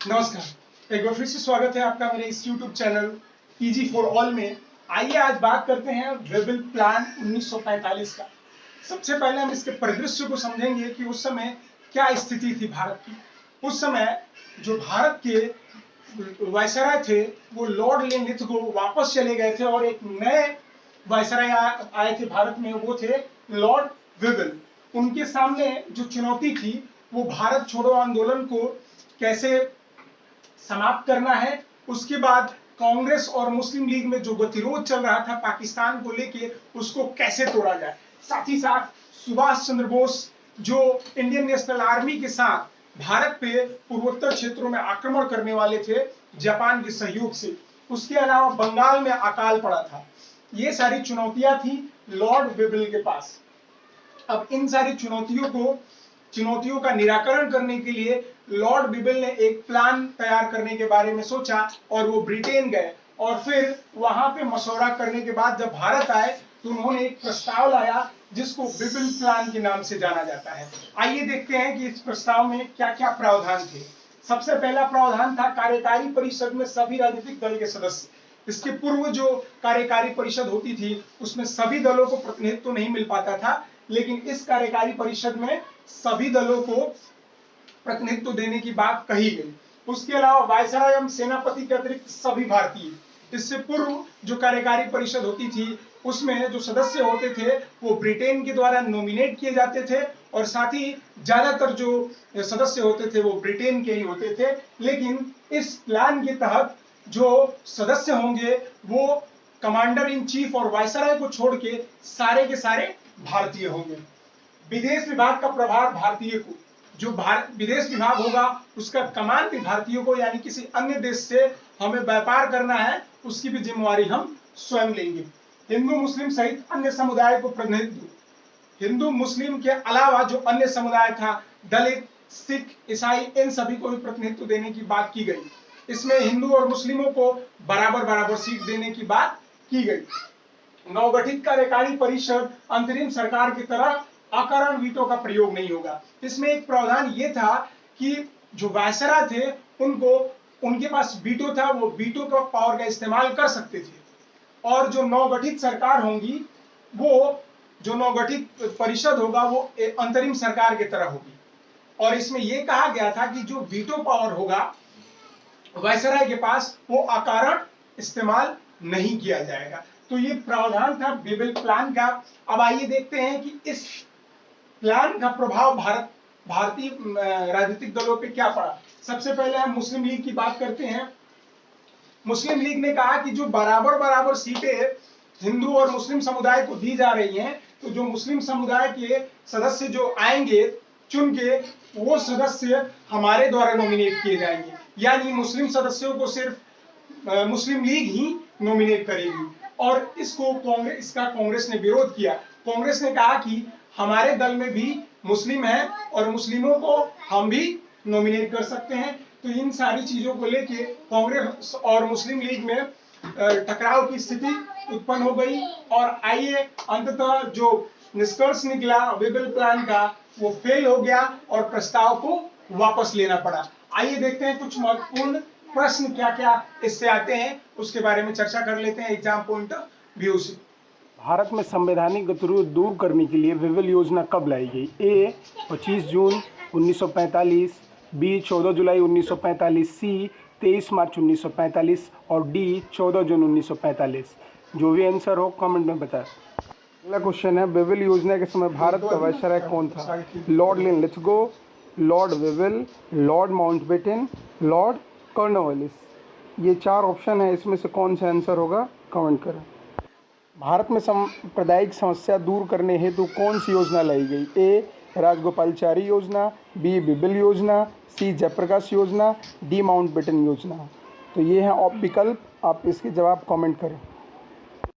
नमस्कार, एक बार फिर से स्वागत है आपका मेरे इस YouTube channel PG for all में। आइए आज बात करते हैं वेबल प्लान 1945 का। सबसे पहले हम इसके परिदृश्य को समझेंगे कि उस समय क्या स्थिति थी भारत की। उस समय जो भारत के वायसराय थे वो लॉर्ड लिनलिथगो वापस चले गए थे और एक नए वायसराय आए थे भारत में, वो थे लॉर्ड वेबल। उनके सामने जो चुनौती थी वो भारत छोड़ो आंदोलन को कैसे समाप्त करना है, उसके बाद कांग्रेस और मुस्लिम लीग में जो गतिरोध चल रहा था पाकिस्तान को लेके उसको कैसे तोड़ा जाए। साथ ही साथ सुभाष चंद्र बोस जो इंडियन नेशनल आर्मी के साथ भारत पे पूर्वोत्तर क्षेत्रों में आक्रमण करने वाले थे जापान के सहयोग से। उसके अलावा बंगाल में अकाल पड़ा था। ये सारी चुनौतियां थी लॉर्ड वेबल के पास। अब इन सारी चुनौतियों का निराकरण करने के लिए लॉर्ड वेबल ने एक प्लान तैयार करने के बारे में सोचा और वो ब्रिटेन गए और फिर वहां पे मशवरा करने के बाद जब भारत आए तो उन्होंने एक प्रस्ताव लाया जिसको वेबल प्लान के नाम से जाना जाता है। आइए देखते हैं कि इस प्रस्ताव में क्या क्या प्रावधान थे। सबसे पहला प्रावधान था कार्यकारी परिषद में सभी राजनीतिक दल के सदस्य। इसके पूर्व जो कार्यकारी परिषद होती थी उसमें सभी दलों को प्रतिनिधित्व नहीं मिल पाता था, लेकिन इस कार्यकारी परिषद में सभी दलों को प्रतिनिधित्व देने की बात कही गई। उसके अलावा वायसराय एवं सेनापति के अतिरिक्त सभी भारतीय। इससे पूर्व जो कार्यकारी परिषद होती थी उसमें जो सदस्य होते थे वो ब्रिटेन के द्वारा नॉमिनेट किए जाते थे और साथ ही ज्यादातर जो सदस्य होते थे वो ब्रिटेन के ही होते थे। लेकिन इस प्लान के तहत जो सदस्य होंगे वो कमांडर इन चीफ और वायसराय को छोड़ के सारे भारतीय होंगे। विदेश विभाग का प्रभार भारतीय को, जो विदेश विभाग होगा उसका कमान भी भारतीयों को, यानी किसी अन्य देश से हमें व्यापार करना है उसकी भी जिम्मेवारी हम स्वयं लेंगे। हिंदू मुस्लिम सहित अन्य समुदाय को प्रतिनिधित्व, हिंदू मुस्लिम के अलावा जो अन्य समुदाय था दलित सिख ईसाई इन सभी को भी प्रतिनिधित्व देने की बात की गई। इसमें हिंदू और मुस्लिमों को बराबर सीट देने की बात की गई। नवगठित कार्यकारी परिषद अंतरिम सरकार की तरह अकारण वीटो का प्रयोग नहीं होगा। इसमें एक प्रावधान ये था कि जो वायसराय थे उनके पास वीटो था, वो वीटो का पावर का इस्तेमाल कर सकते थे और जो नवगठित सरकार होंगी वो जो नवगठित परिषद होगा वो अंतरिम सरकार की तरह होगी। और इसमें यह कहा गया था कि जो वीटो पावर होगा वायसराय के पास वो अकारण इस्तेमाल नहीं किया जाएगा। तो ये प्रावधान था वेबल प्लान का। अब आइए देखते हैं कि इस प्लान का प्रभाव भारतीय राजनीतिक दलों पे क्या पड़ा। सबसे पहले हम मुस्लिम लीग की बात करते हैं। मुस्लिम लीग ने कहा कि जो बराबर सीटें हिंदू और मुस्लिम समुदाय को दी जा रही हैं तो जो मुस्लिम समुदाय के सदस्य जो आएंगे चुन के वो सदस्य हमारे द्वारा नॉमिनेट किए जाएंगे, यानी मुस्लिम सदस्यों को सिर्फ मुस्लिम लीग ही नॉमिनेट करेगी। और इसका कांग्रेस ने विरोध किया। कांग्रेस ने कहा कि हमारे दल में भी मुस्लिम है और मुस्लिमों को हम भी नॉमिनेट कर सकते हैं। तो इन सारी चीजों को लेके कांग्रेस और मुस्लिम लीग में टकराव की स्थिति उत्पन्न हो गई और आइए अंततः जो निष्कर्ष निकला वेबल प्लान का वो फेल हो गया और प्रस्ताव को वापस लेना पड़ा। आइए देखते हैं कुछ महत्वपूर्ण प्रश्न क्या क्या इससे आते हैं, उसके बारे में चर्चा कर लेते हैं एग्जाम पॉइंट ऑफ व्यू से। भारत में संवैधानिक गतिरोध दूर करने के लिए वेबल योजना कब लाई गई? ए 25 जून 1945, बी 14 जुलाई 1945, सी 23 मार्च 1945 और डी 14 जून 1945। जो भी आंसर हो कमेंट में बताएं। अगला क्वेश्चन है, वेबल योजना के समय भारत का वायसराय कौन था? Lord Linlithgow, Lord Wavell, Lord Mountbatten, Lord Cornwallis. ये 4 ऑप्शन है, इसमें से कौन सा आंसर होगा कमेंट करें। भारत में सांप्रदायिक समस्या दूर करने हेतु कौन सी योजना लाई गई? ए राजगोपालचारी योजना, बी वेबल योजना, सी जयप्रकाश योजना, डी माउंटबेटन योजना। तो ये है विकल्प, आप इसके जवाब कमेंट करें।